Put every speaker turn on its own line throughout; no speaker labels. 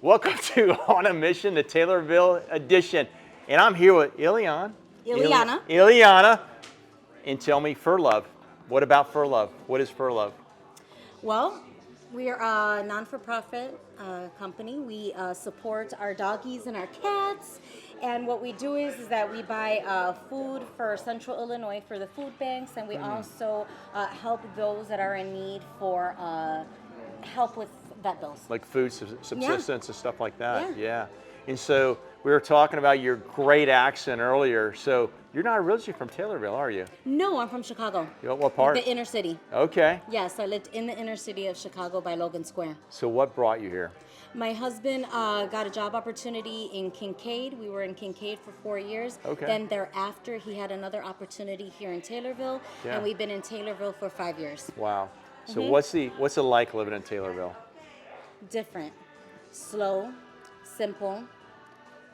Welcome to On a Mission, the Taylorville edition. And I'm here with Ileana. And tell me, Fur Love. What about Fur Love? What is Fur Love?
Well, we are a non-for-profit company. We support our doggies and our cats. And what we do is that we buy food for Central Illinois for the food banks, and we also help those that are in need for help with vet bills.
Like food subsistence and stuff like that. Yeah. And so we were talking about your great accent earlier. So you're not originally from Taylorville, are you?
No, I'm from Chicago.
What part?
The inner city.
Okay.
Yes, I lived in the inner city of Chicago by Logan Square.
So what brought you here?
My husband got a job opportunity in Kincaid. We were in Kincaid for 4 years.
Okay.
Then thereafter, he had another opportunity here in Taylorville, and we've been in Taylorville for 5 years.
Wow. So what's it like living in Taylorville?
Different, slow, simple,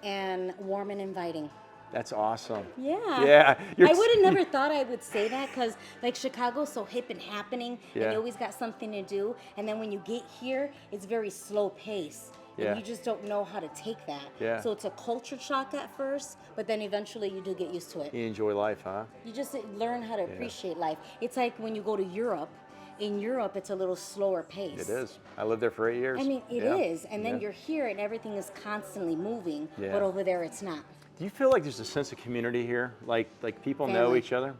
and warm and inviting.
That's awesome.
Yeah.
Yeah.
I would have never thought I would say that because like Chicago's so hip and happening and you always got something to do. And then when you get here, it's very slow pace. And you just don't know how to take that.
Yeah.
So it's a culture shock at first, but then eventually you do get used to it.
You enjoy life, huh?
You just learn how to appreciate life. It's like when you go to Europe. In Europe, it's a little slower pace.
It is. I lived there for 8 years.
I mean, it is. And then you're here and everything is constantly moving, but over there it's not.
Do you feel like there's a sense of community here? Like people know each other?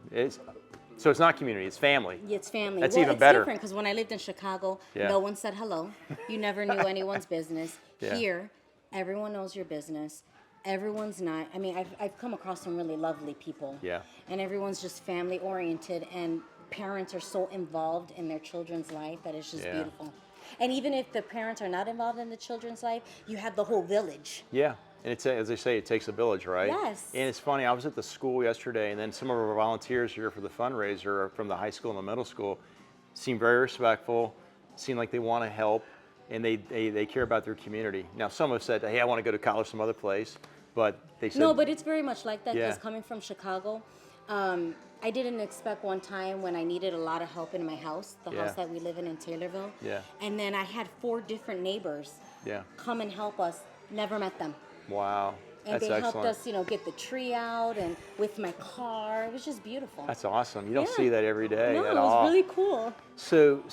So it's not community, it's family.
It's family.
That's
well,
even
it's
better.
different because when I lived in Chicago, no one said hello. You never knew anyone's business. Here, everyone knows your business. Everyone's not. I mean, I've come across some really lovely people. Yeah. And everyone's just family oriented, and parents are so involved in their children's life that it's just beautiful. And even if the parents are not involved in the children's life, you have the whole village. Yeah.
And it's, as they say, it takes a village, right?
Yes.
And it's funny, I was at the school yesterday, and then some of our volunteers here for the fundraiser from the high school and the middle school seemed very respectful, seemed like they want to help, and they care about their community. Now, some have said, hey, I want to go to college some other place, but they said...
No, but it's very much like that, because coming from Chicago, I didn't expect one time when I needed a lot of help in my house, the house that we live in Taylorville. Yeah. And then I had 4 different neighbors come and help us. Never met them.
Wow.
And they helped us, get the tree out and with my car. It was just beautiful.
That's awesome. You don't see that every day
at all.
No,
it was really cool.
So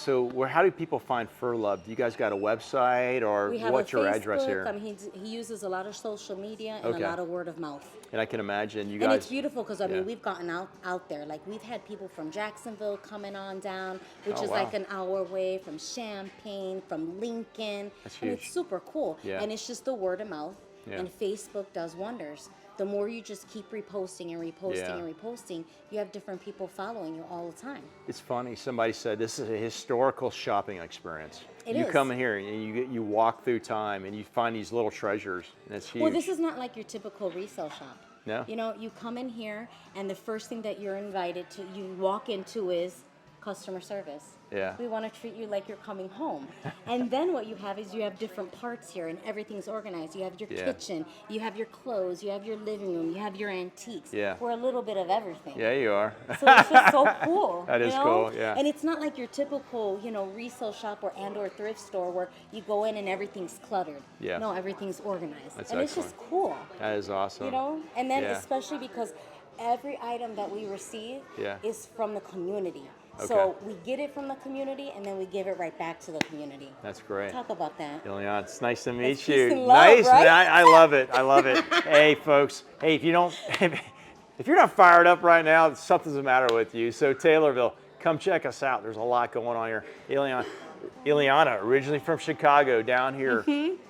how do people find Fur Love? Do you guys got a website or what's your address here?
He uses a lot of social media and a lot of word of mouth.
And I can imagine you guys...
And it's beautiful because, I mean, we've gotten out there. Like, we've had people from Jacksonville coming on down, which is like an hour away, from Champaign, from Lincoln.
That's huge.
And it's super cool.
Yeah.
And it's just the word of mouth. Yeah. And Facebook does wonders. The more you just keep reposting and reposting and reposting, you have different people following you all the time.
It's funny. Somebody said this is a historical shopping experience. You
is.
come in here and you walk through time and you find these little treasures, and it's huge.
Well, this is not like your typical resale shop.
No.
You come in here, and the first thing that you're invited to, you walk into is customer service. Yeah. We want to treat you like you're coming home. And then what you have is you have different parts here and everything's organized. You have your kitchen, you have your clothes, you have your living room, you have your antiques. Yeah. We're a little bit of everything.
Yeah, you are.
So it's just so cool.
That is cool, yeah.
And it's not like your typical, resale shop or thrift store where you go in and everything's cluttered. Yeah. No, everything's organized.
That's
and
excellent.
It's just cool.
That is awesome.
And then especially because every item that we receive is from the community. So we get it from the community, and then we give it right back to the community.
That's great.
Talk about that.
Ileana, it's nice to meet you.
Peace and love,
nice,
right?
I love it. I love it. Hey, folks. Hey, if you're not fired up right now, something's the matter with you. So Taylorville, come check us out. There's a lot going on here. Ileana, originally from Chicago, down here.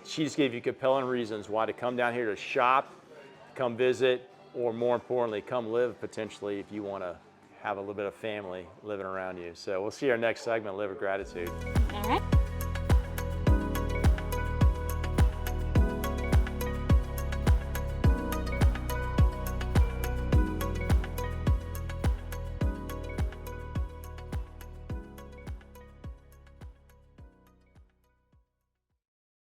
She just gave you compelling reasons why to come down here to shop, come visit, or more importantly, come live potentially if you want to have a little bit of family living around you. So we'll see our next segment, Live with Gratitude.